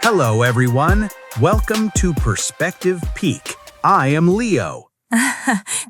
Hello, everyone. Welcome to Perspective Peak. I am Leo.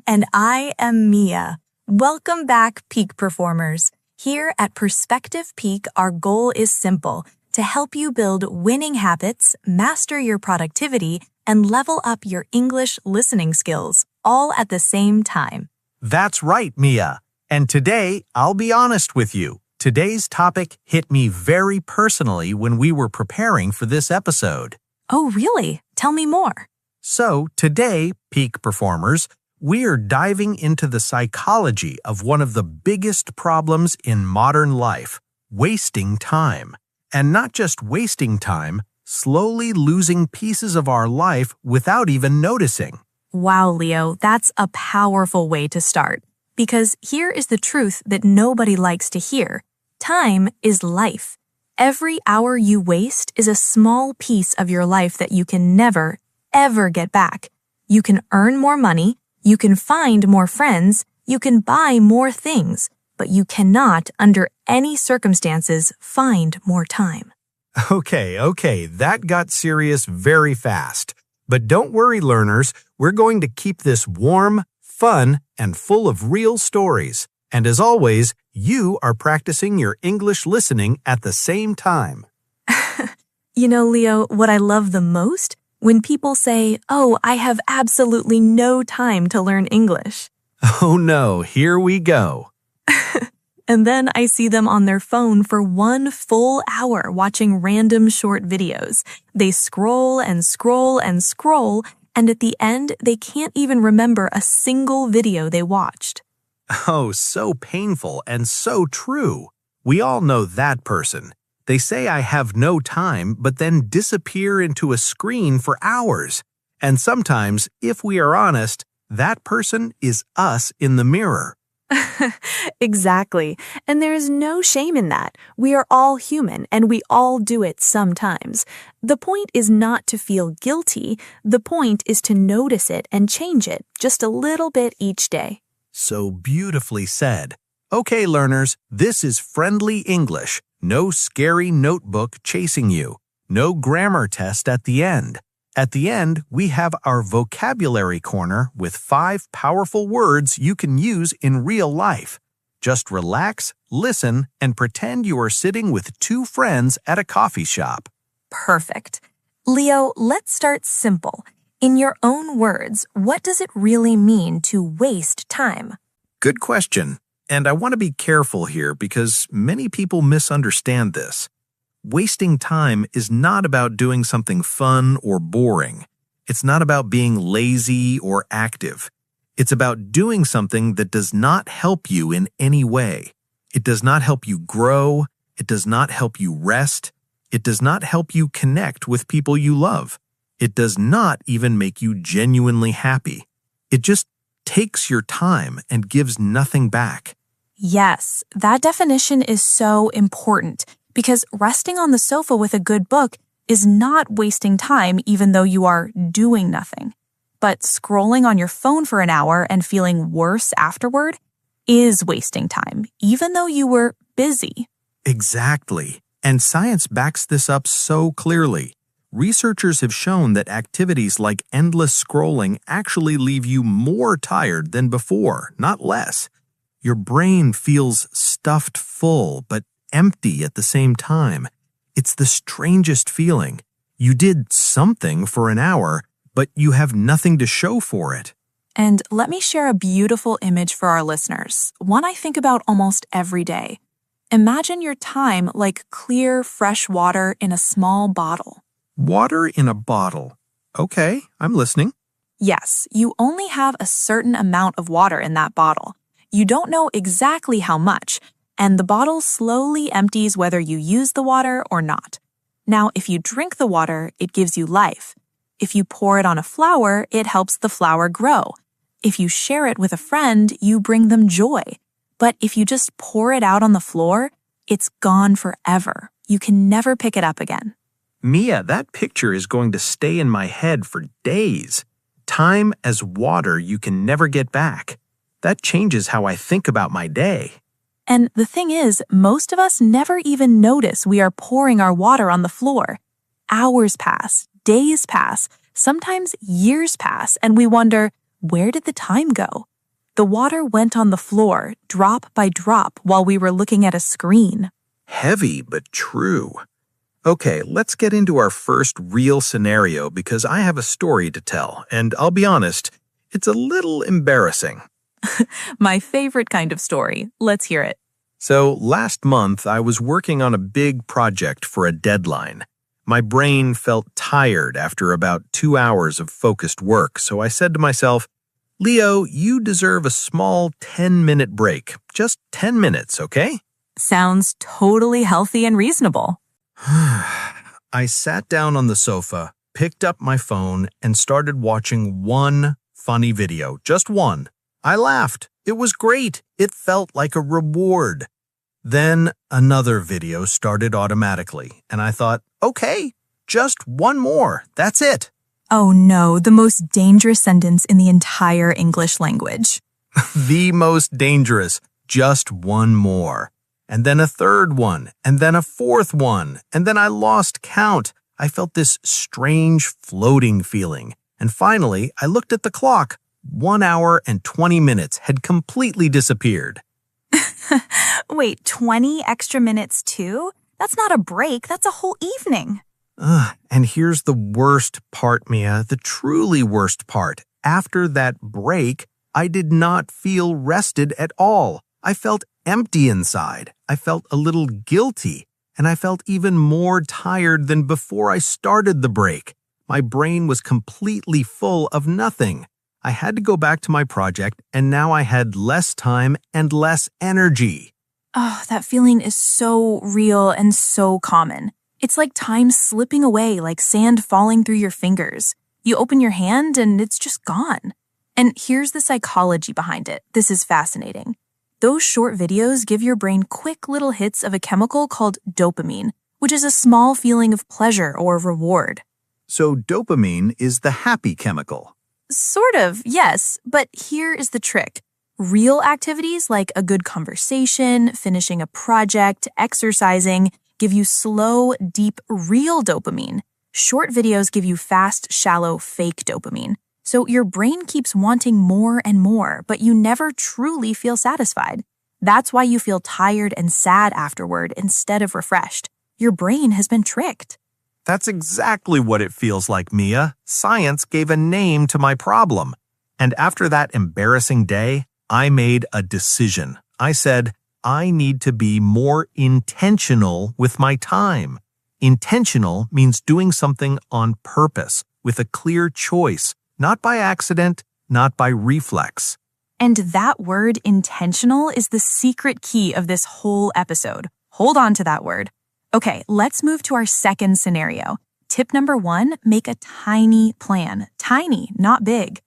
And I am Mia. Welcome back, Peak Performers. Here at Perspective Peak, our goal is simple: to help you build winning habits, master your productivity, and level up your English listening skills, all at the same time. That's right, Mia. And today, I'll be honest with you. Today's topic hit me very personally when we were preparing for this episode. Oh, really? Tell me more. So, today, Peak Performers, we're diving into the psychology of one of the biggest problems in modern life: wasting time. And not just wasting time, slowly losing pieces of our life without even noticing. Wow, Leo, that's a powerful way to start. Because here is the truth that nobody likes to hear. Time is life. Every hour you waste is a small piece of your life that you can never, ever get back. You can earn more money, you can find more friends, you can buy more things, but you cannot, under any circumstances, find more time. Okay, that got serious very fast. But don't worry, learners, we're going to keep this warm, fun, and full of real stories. And as always, you are practicing your English listening at the same time. You know, Leo, what I love the most? When people say, "Oh, I have absolutely no time to learn English." Oh no, here we go. And then I see them on their phone for 1 full hour watching random short videos. They scroll and scroll and scroll, and at the end, they can't even remember a single video they watched. Oh, so painful and so true. We all know that person. They say I have no time, but then disappear into a screen for hours. And sometimes, if we are honest, that person is us in the mirror. Exactly. And there is no shame in that. We are all human, and we all do it sometimes. The point is not to feel guilty. The point is to notice it and change it just a little bit each day. So beautifully said. Okay, learners, this is friendly English. No scary notebook chasing you. No grammar test at the end. At the end, we have our vocabulary corner with 5 powerful words you can use in real life. Just relax, listen, and pretend you are sitting with 2 friends at a coffee shop. Perfect. Leo, let's start simple. In your own words, what does it really mean to waste time? Good question. And I want to be careful here because many people misunderstand this. Wasting time is not about doing something fun or boring. It's not about being lazy or active. It's about doing something that does not help you in any way. It does not help you grow. It does not help you rest. It does not help you connect with people you love. It does not even make you genuinely happy. It just takes your time and gives nothing back. Yes, that definition is so important because resting on the sofa with a good book is not wasting time even though you are doing nothing. But scrolling on your phone for an hour and feeling worse afterward is wasting time, even though you were busy. Exactly. And science backs this up so clearly. Researchers have shown that activities like endless scrolling actually leave you more tired than before, not less. Your brain feels stuffed full, but empty at the same time. It's the strangest feeling. You did something for an hour, but you have nothing to show for it. And let me share a beautiful image for our listeners, one I think about almost every day. Imagine your time like clear, fresh water in a small bottle. Water in a bottle. Okay, I'm listening. Yes, you only have a certain amount of water in that bottle. You don't know exactly how much, and the bottle slowly empties whether you use the water or not. Now, if you drink the water, it gives you life. If you pour it on a flower, it helps the flower grow. If you share it with a friend, you bring them joy. But if you just pour it out on the floor, it's gone forever. You can never pick it up again. Mia, that picture is going to stay in my head for days. Time as water you can never get back. That changes how I think about my day. And the thing is, most of us never even notice we are pouring our water on the floor. Hours pass, days pass, sometimes years pass, and we wonder, where did the time go? The water went on the floor, drop by drop, while we were looking at a screen. Heavy but true. Okay, let's get into our first real scenario because I have a story to tell, and I'll be honest, it's a little embarrassing. My favorite kind of story. Let's hear it. So last month, I was working on a big project for a deadline. My brain felt tired after about 2 hours of focused work, so I said to myself, Leo, you deserve a small 10-minute break. Just 10 minutes, okay? Sounds totally healthy and reasonable. I sat down on the sofa, picked up my phone, and started watching one funny video. Just one. I laughed. It was great. It felt like a reward. Then another video started automatically, and I thought, okay, just one more. That's it. Oh no, the most dangerous sentence in the entire English language. The most dangerous. Just one more. And then a third one, and then a fourth one, and then I lost count. I felt this strange floating feeling. And finally, I looked at the clock. 1 hour and 20 minutes had completely disappeared. Wait, 20 extra minutes too? That's not a break, that's a whole evening. And here's the worst part, Mia, the truly worst part. After that break, I did not feel rested at all. I felt empty inside. I felt a little guilty, and I felt even more tired than before I started the break. My brain was completely full of nothing. I had to go back to my project, and now I had less time and less energy. Oh, that feeling is so real and so common. It's like time slipping away, like sand falling through your fingers. You open your hand and it's just gone. And here's the psychology behind it. This is fascinating. Those short videos give your brain quick little hits of a chemical called dopamine, which is a small feeling of pleasure or reward. So dopamine is the happy chemical. Sort of, yes, but here is the trick. Real activities like a good conversation, finishing a project, exercising, give you slow, deep, real dopamine. Short videos give you fast, shallow, fake dopamine. So your brain keeps wanting more and more, but you never truly feel satisfied. That's why you feel tired and sad afterward instead of refreshed. Your brain has been tricked. That's exactly what it feels like, Mia. Science gave a name to my problem. And after that embarrassing day, I made a decision. I said, I need to be more intentional with my time. Intentional means doing something on purpose, with a clear choice, not by accident, not by reflex. And that word intentional is the secret key of this whole episode. Hold on to that word. Okay, let's move to our second scenario. Tip number 1, make a tiny plan. Tiny, not big.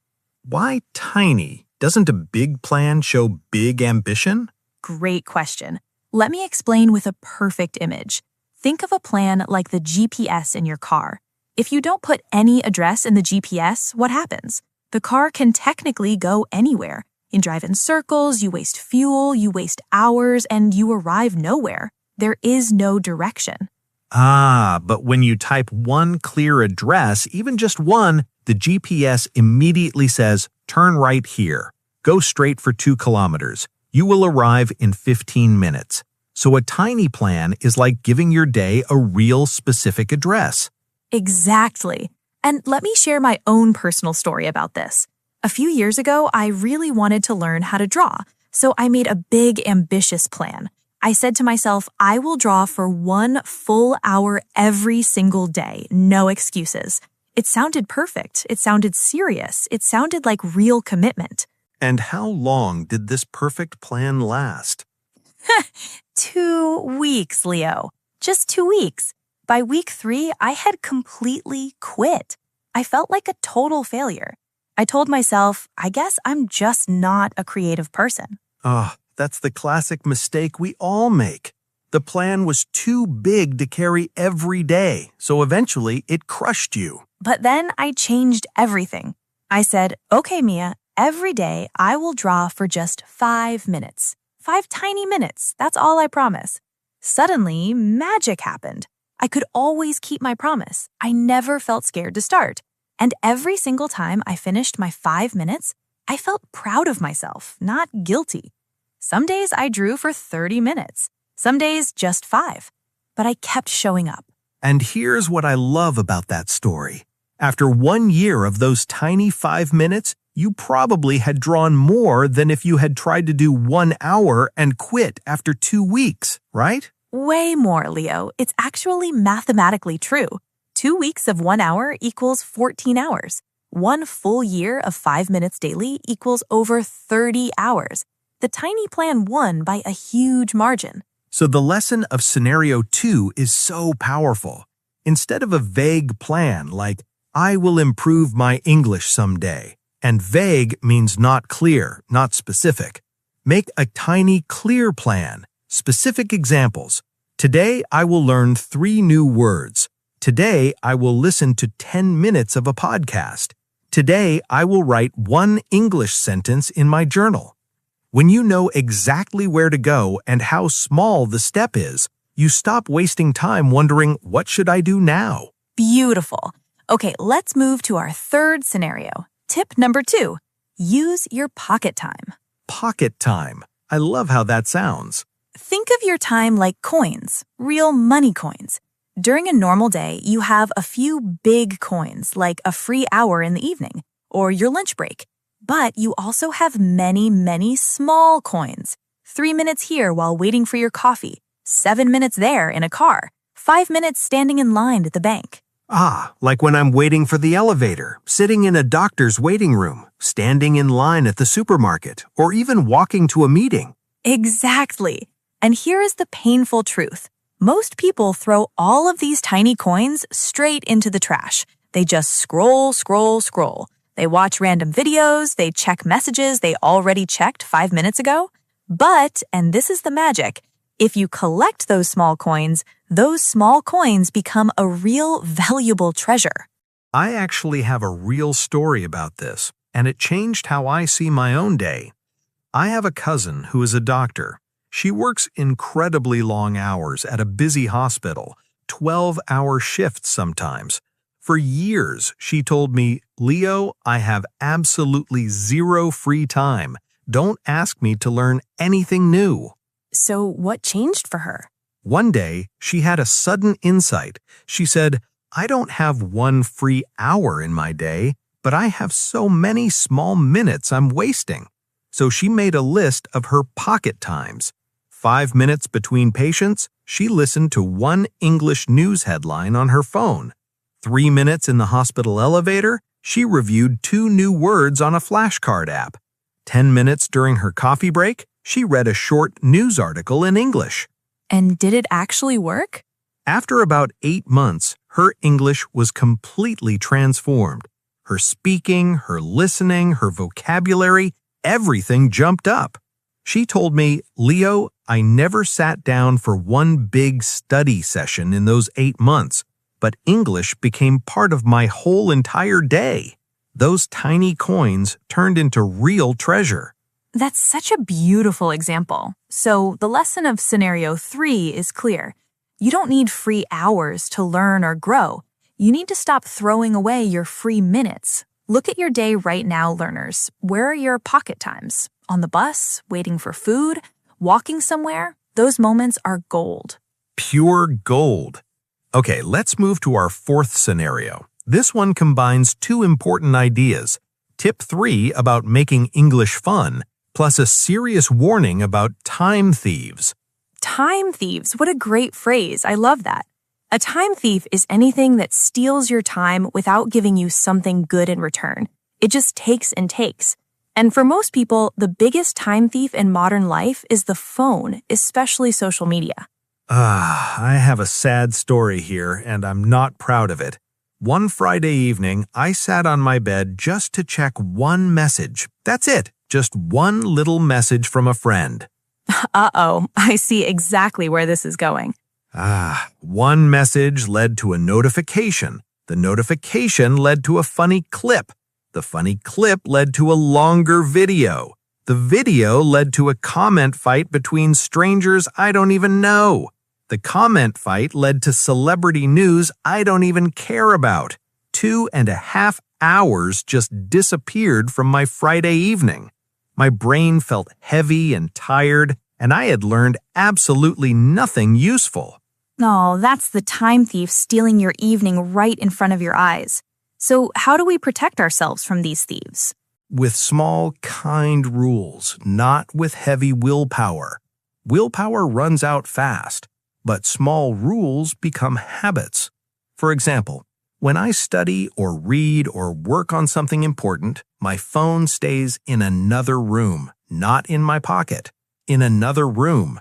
Why tiny? Doesn't a big plan show big ambition? Great question. Let me explain with a perfect image. Think of a plan like the GPS in your car. If you don't put any address in the GPS, what happens? The car can technically go anywhere. You drive in circles, you waste fuel, you waste hours, and you arrive nowhere. There is no direction. But when you type one clear address, even just one, the GPS immediately says, turn right here. Go straight for 2 kilometers. You will arrive in 15 minutes. So a tiny plan is like giving your day a real specific address. Exactly. And let me share my own personal story about this. A few years ago, I really wanted to learn how to draw, so I made a big, ambitious plan. I said to myself, I will draw for 1 full hour every single day, no excuses. It sounded perfect. It sounded serious. It sounded like real commitment. And how long did this perfect plan last? 2 weeks, Leo. Just 2 weeks. By week 3, I had completely quit. I felt like a total failure. I told myself, I guess I'm just not a creative person. That's the classic mistake we all make. The plan was too big to carry every day, so eventually it crushed you. But then I changed everything. I said, okay, Mia, every day I will draw for just 5 minutes. 5 tiny minutes, that's all I promise. Suddenly, magic happened. I could always keep my promise. I never felt scared to start. And every single time I finished my 5 minutes, I felt proud of myself, not guilty. Some days I drew for 30 minutes, some days just 5. But I kept showing up. And here's what I love about that story. After 1 year of those tiny 5 minutes, you probably had drawn more than if you had tried to do 1 hour and quit after 2 weeks, right? Way more, Leo. It's actually mathematically true. 2 weeks of 1 hour equals 14 hours. 1 full year of 5 minutes daily equals over 30 hours. The tiny plan won by a huge margin. So the lesson of scenario 2 is so powerful. Instead of a vague plan like, I will improve my English someday, and vague means not clear, not specific. Make a tiny, clear plan. Specific examples. Today, I will learn 3 new words. Today, I will listen to 10 minutes of a podcast. Today, I will write 1 English sentence in my journal. When you know exactly where to go and how small the step is, you stop wasting time wondering, what should I do now? Beautiful. Okay, let's move to our third scenario. Tip number 2, use your pocket time. Pocket time. I love how that sounds. Think of your time like coins, real money coins. During a normal day, you have a few big coins, like a free hour in the evening or your lunch break. But you also have many, many small coins. 3 minutes here while waiting for your coffee, 7 minutes there in a car, 5 minutes standing in line at the bank. Like when I'm waiting for the elevator, sitting in a doctor's waiting room, standing in line at the supermarket, or even walking to a meeting. Exactly. And here is the painful truth. Most people throw all of these tiny coins straight into the trash. They just scroll, scroll, scroll. They watch random videos, they check messages they already checked 5 minutes ago. But, and this is the magic, if you collect those small coins become a real valuable treasure. I actually have a real story about this, and it changed how I see my own day. I have a cousin who is a doctor. She works incredibly long hours at a busy hospital, 12-hour shifts sometimes. For years, she told me, Leo, I have absolutely 0 free time. Don't ask me to learn anything new. So what changed for her? One day, she had a sudden insight. She said, I don't have 1 free hour in my day, but I have so many small minutes I'm wasting. So she made a list of her pocket times. 5 minutes between patients, she listened to 1 English news headline on her phone. 3 minutes in the hospital elevator, she reviewed 2 new words on a flashcard app. 10 minutes during her coffee break, she read a short news article in English. And did it actually work? After about 8 months, her English was completely transformed. Her speaking, her listening, her vocabulary, everything jumped up. She told me, Leo, I never sat down for 1 big study session in those 8 months, but English became part of my whole entire day. Those tiny coins turned into real treasure. That's such a beautiful example. So the lesson of scenario 3 is clear. You don't need free hours to learn or grow. You need to stop throwing away your free minutes. Look at your day right now, learners. Where are your pocket times? On the bus, waiting for food, walking somewhere? Those moments are gold. Pure gold. Okay, let's move to our 4th scenario. This one combines 2 important ideas. Tip 3 about making English fun, plus a serious warning about time thieves. Time thieves, what a great phrase. I love that. A time thief is anything that steals your time without giving you something good in return. It just takes and takes. And for most people, the biggest time thief in modern life is the phone, especially social media. I have a sad story here, and I'm not proud of it. One Friday evening, I sat on my bed just to check 1 message. That's it, just 1 little message from a friend. Uh-oh, I see exactly where this is going. 1 message led to a notification. The notification led to a funny clip. The funny clip led to a longer video. The video led to a comment fight between strangers I don't even know. The comment fight led to celebrity news I don't even care about. 2.5 hours just disappeared from my Friday evening. My brain felt heavy and tired, and I had learned absolutely nothing useful. Oh, that's the time thief stealing your evening right in front of your eyes. So how do we protect ourselves from these thieves? With small, kind rules, not with heavy willpower. Willpower runs out fast, but small rules become habits. For example, when I study or read or work on something important, my phone stays in another room, not in my pocket. In another room.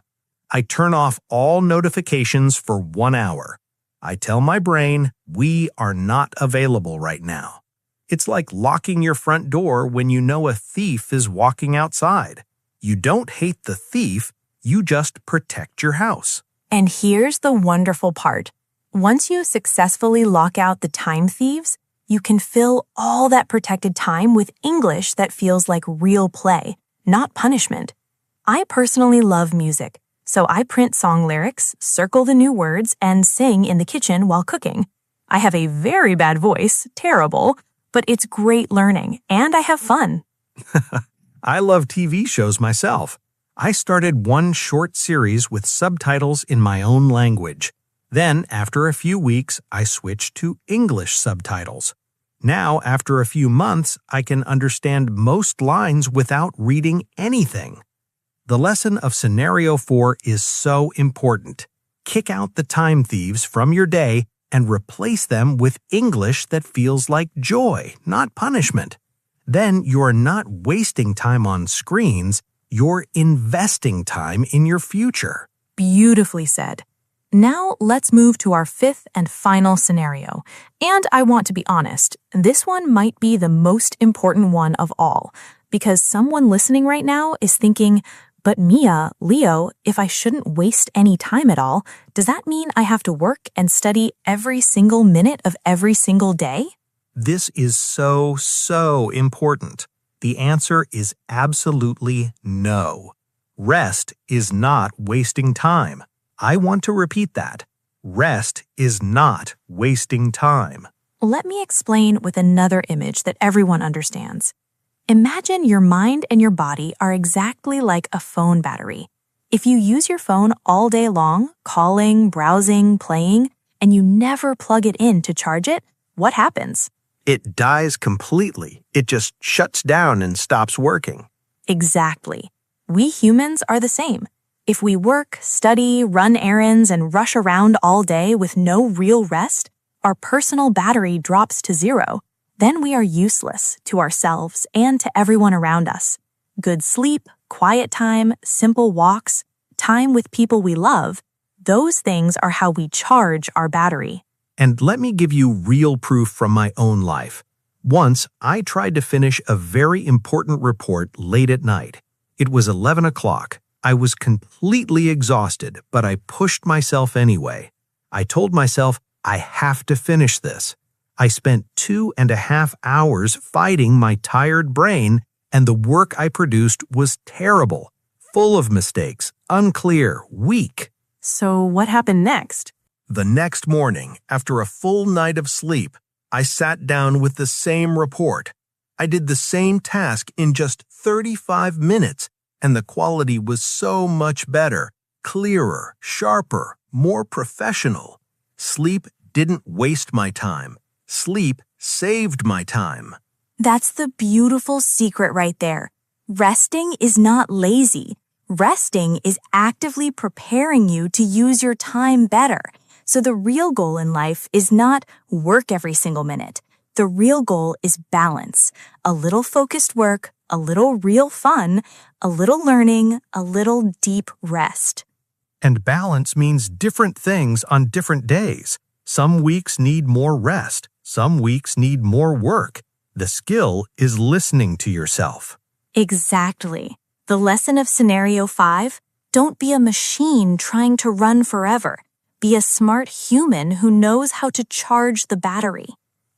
I turn off all notifications for 1 hour. I tell my brain, we are not available right now. It's like locking your front door when you know a thief is walking outside. You don't hate the thief, you just protect your house. And here's the wonderful part. Once you successfully lock out the time thieves, you can fill all that protected time with English that feels like real play, not punishment. I personally love music, so I print song lyrics, circle the new words, and sing in the kitchen while cooking. I have a very bad voice, terrible, but it's great learning, and I have fun. I love TV shows myself. I started one short series with subtitles in my own language. Then, after a few weeks, I switched to English subtitles. Now, after a few months, I can understand most lines without reading anything. The lesson of Scenario 4 is so important. Kick out the time thieves from your day and replace them with English that feels like joy, not punishment. Then you're not wasting time on screens, you're investing time in your future. Beautifully said. Now let's move to our fifth and final scenario. And I want to be honest, this one might be the most important one of all, because someone listening right now is thinking, but Mia, Leo, if I shouldn't waste any time at all, does that mean I have to work and study every single minute of every single day? This is so important. The answer is absolutely no. Rest is not wasting time. I want to repeat that. Rest is not wasting time. Let me explain with another image that everyone understands. Imagine your mind and your body are exactly like a phone battery. If you use your phone all day long, calling, browsing, playing, and you never plug it in to charge it, what happens? It dies completely. It just shuts down and stops working. Exactly. We humans are the same. If we work, study, run errands, and rush around all day with no real rest, our personal battery drops to zero. Then we are useless to ourselves and to everyone around us. Good sleep, quiet time, simple walks, time with people we love, those things are how we charge our battery. And let me give you real proof from my own life. Once, I tried to finish a very important report late at night. It was 11 o'clock. I was completely exhausted, but I pushed myself anyway. I told myself, I have to finish this. I spent 2.5 hours fighting my tired brain, and the work I produced was terrible, full of mistakes, unclear, weak. So what happened next? The next morning, after a full night of sleep, I sat down with the same report. I did the same task in just 35 minutes, and the quality was so much better, clearer, sharper, more professional. Sleep didn't waste my time. Sleep saved my time. That's the beautiful secret right there. Resting is not lazy. Resting is actively preparing you to use your time better. So the real goal in life is not work every single minute. The real goal is balance. A little focused work, a little real fun, a little learning, a little deep rest. And balance means different things on different days. Some weeks need more rest. Some weeks need more work. The skill is listening to yourself. Exactly. The lesson of Scenario 5, don't be a machine trying to run forever. Be a smart human who knows how to charge the battery.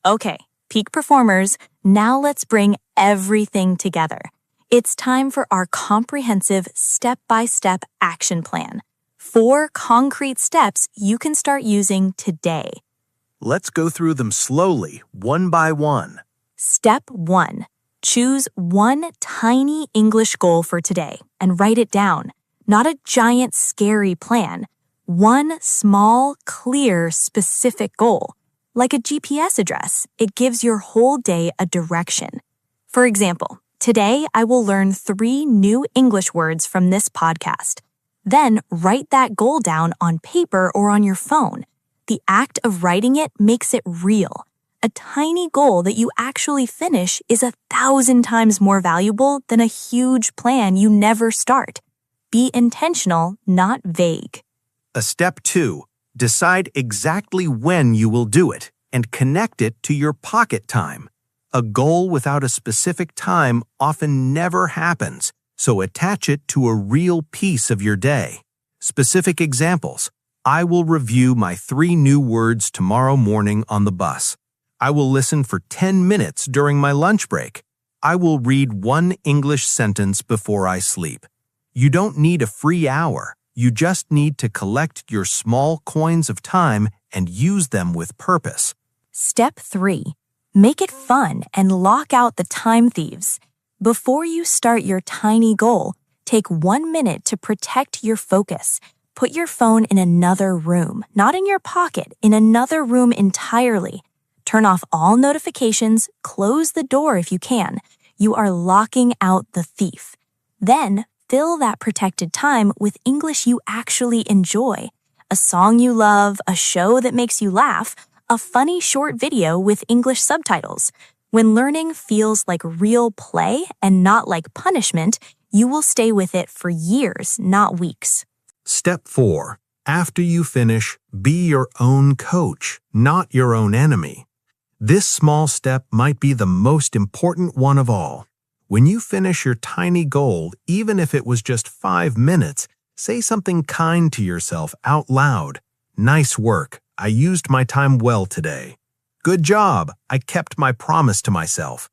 Okay, peak performers, now let's bring everything together. It's time for our comprehensive step-by-step action plan. 4 concrete steps you can start using today. Let's go through them slowly, one by one. Step 1. Choose one tiny English goal for today and write it down. Not a giant, scary plan. One small, clear, specific goal. Like a GPS address, it gives your whole day a direction. For example, today I will learn 3 new English words from this podcast. Then write that goal down on paper or on your phone. The act of writing it makes it real. A tiny goal that you actually finish is 1,000 times more valuable than a huge plan you never start. Be intentional, not vague. Step 2. Decide exactly when you will do it and connect it to your pocket time. A goal without a specific time often never happens, so attach it to a real piece of your day. Specific examples. I will review my 3 new words tomorrow morning on the bus. I will listen for 10 minutes during my lunch break. I will read 1 English sentence before I sleep. You don't need a free hour. You just need to collect your small coins of time and use them with purpose. Step 3. Make it fun and lock out the time thieves. Before you start your tiny goal, take 1 minute to protect your focus. Put your phone in another room, not in your pocket, in another room entirely. Turn off all notifications, close the door if you can. You are locking out the thief. Then, fill that protected time with English you actually enjoy. A song you love, a show that makes you laugh, a funny short video with English subtitles. When learning feels like real play and not like punishment, you will stay with it for years, not weeks. Step 4. After you finish, be your own coach, not your own enemy. This small step might be the most important one of all. When you finish your tiny goal, even if it was just 5 minutes, say something kind to yourself out loud. Nice work. I used my time well today. Good job. I kept my promise to myself.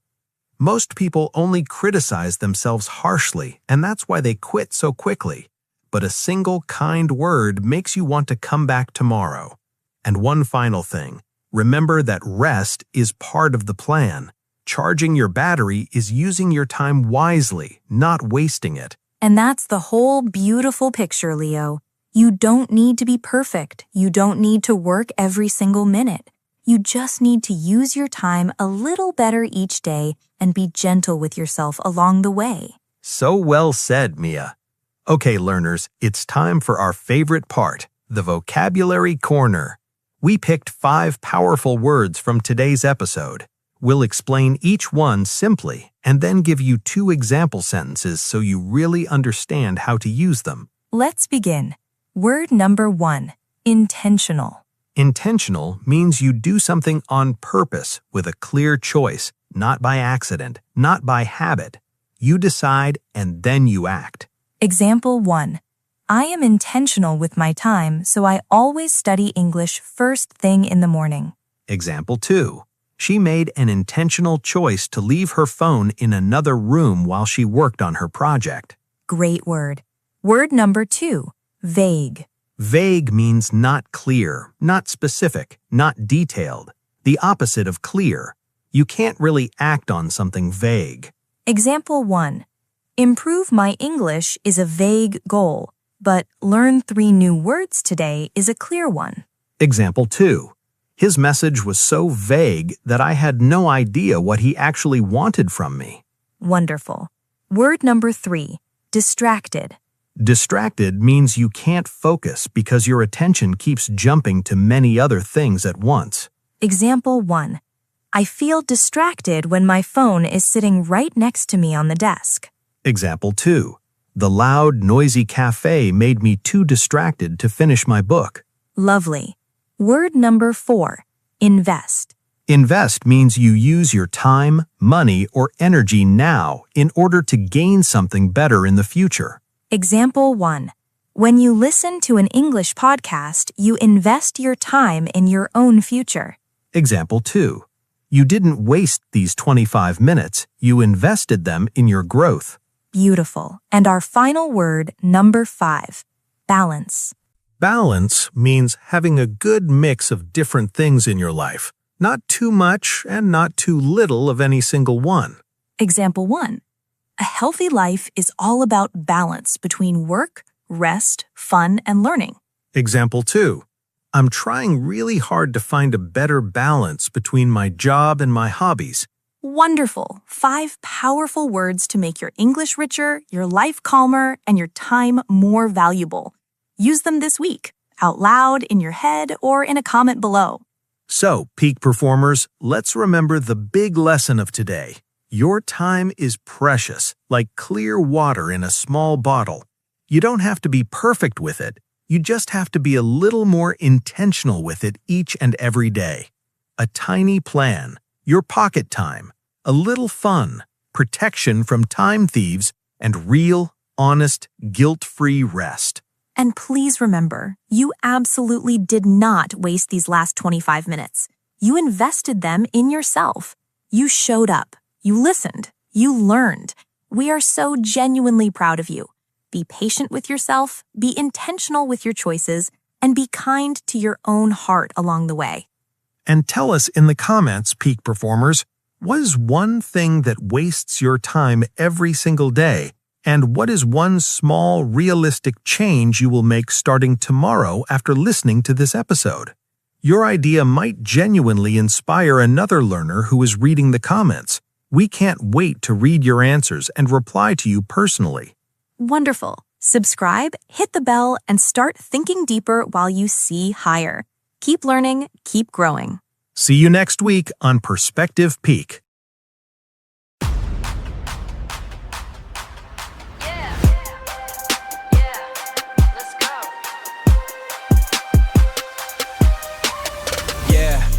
Most people only criticize themselves harshly, and that's why they quit so quickly. But a single kind word makes you want to come back tomorrow. And one final thing. Remember that rest is part of the plan. Charging your battery is using your time wisely, not wasting it. And that's the whole beautiful picture, Leo. You don't need to be perfect. You don't need to work every single minute. You just need to use your time a little better each day and be gentle with yourself along the way. So well said, Mia. Okay, learners, it's time for our favorite part, the vocabulary corner. We picked 5 powerful words from today's episode. We'll explain each one simply and then give you 2 example sentences so you really understand how to use them. Let's begin. Word number 1, intentional. Intentional means you do something on purpose with a clear choice, not by accident, not by habit. You decide and then you act. Example 1. I am intentional with my time, so I always study English first thing in the morning. Example 2. She made an intentional choice to leave her phone in another room while she worked on her project. Great word. Word number 2, vague. Vague means not clear, not specific, not detailed. The opposite of clear. You can't really act on something vague. Example 1. Improve my English is a vague goal, but learn 3 new words today is a clear one. Example 2. His message was so vague that I had no idea what he actually wanted from me. Wonderful. Word number 3, distracted. Distracted means you can't focus because your attention keeps jumping to many other things at once. Example 1. I feel distracted when my phone is sitting right next to me on the desk. Example 2. The loud, noisy cafe made me too distracted to finish my book. Lovely. Word number 4, invest. Invest means you use your time, money, or energy now in order to gain something better in the future. Example 1. When you listen to an English podcast, you invest your time in your own future. Example 2. You didn't waste these 25 minutes, you invested them in your growth. Beautiful. And our final word, number 5, balance. Balance means having a good mix of different things in your life, not too much and not too little of any single one. Example 1. A healthy life is all about balance between work, rest, fun, and learning. Example 2. I'm trying really hard to find a better balance between my job and my hobbies. Wonderful! 5 powerful words to make your English richer, your life calmer, and your time more valuable. Use them this week, out loud, in your head, or in a comment below. So, peak performers, let's remember the big lesson of today. Your time is precious, like clear water in a small bottle. You don't have to be perfect with it. You just have to be a little more intentional with it each and every day. A tiny plan, your pocket time, a little fun, protection from time thieves, and real, honest, guilt-free rest. And please remember, you absolutely did not waste these last 25 minutes. You invested them in yourself. You showed up. You listened. You learned. We are so genuinely proud of you. Be patient with yourself, be intentional with your choices, and be kind to your own heart along the way. And tell us in the comments, peak performers, what is one thing that wastes your time every single day? And what is one small, realistic change you will make starting tomorrow after listening to this episode? Your idea might genuinely inspire another learner who is reading the comments. We can't wait to read your answers and reply to you personally. Wonderful. Subscribe, hit the bell, and start thinking deeper while you see higher. Keep learning, keep growing. See you next week on Perspective Peak.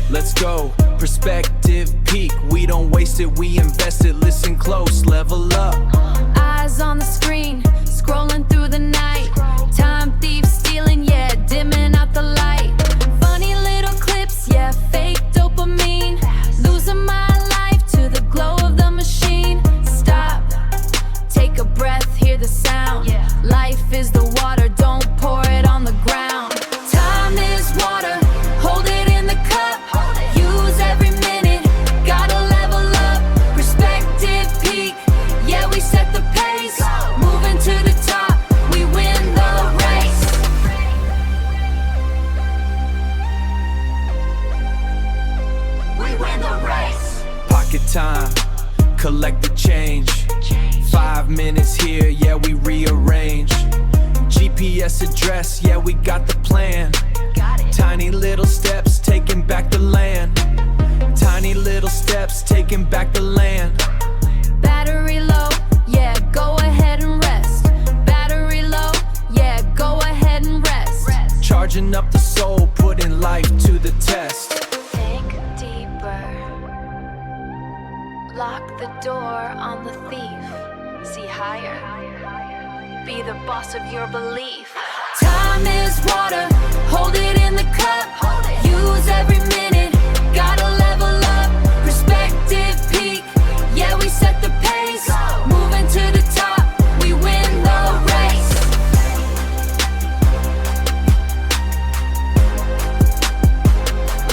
Let's go, perspective peak. We don't waste it, we invest it. Listen close, level up. Eyes on the screen, scrolling through the night. Time thieves stealing, yeah, dimming out the light. Funny little clips, yeah, fake dopamine. Losing my life to the glow of the machine. Stop, take a breath, hear the sound. Life is the water, don't pour it on the ground. Time is water, hold it in the cup. Use every minute, gotta level up. Perspective peak, yeah, we set the pace. Moving to the top, we win the race. We win the race. Pocket time, collect the change. 5 minutes here, yeah, we rearrange. GPS address, yeah, we got the plan. Tiny little steps, taking back the land. Tiny little steps, taking back the land. Battery low, yeah, go ahead and rest. Battery low, yeah, go ahead and rest. Charging up the soul, putting life to the test. Think deeper. Lock the door on the thief. See higher. Be the boss of your belief. Time is water, hold it in the cup. Use every minute, gotta level up. Perspective peak, yeah, we set the pace. Moving to the top, we win the race.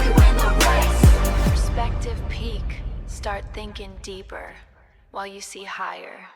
We win the race. Perspective peak, start thinking deeper while you see higher.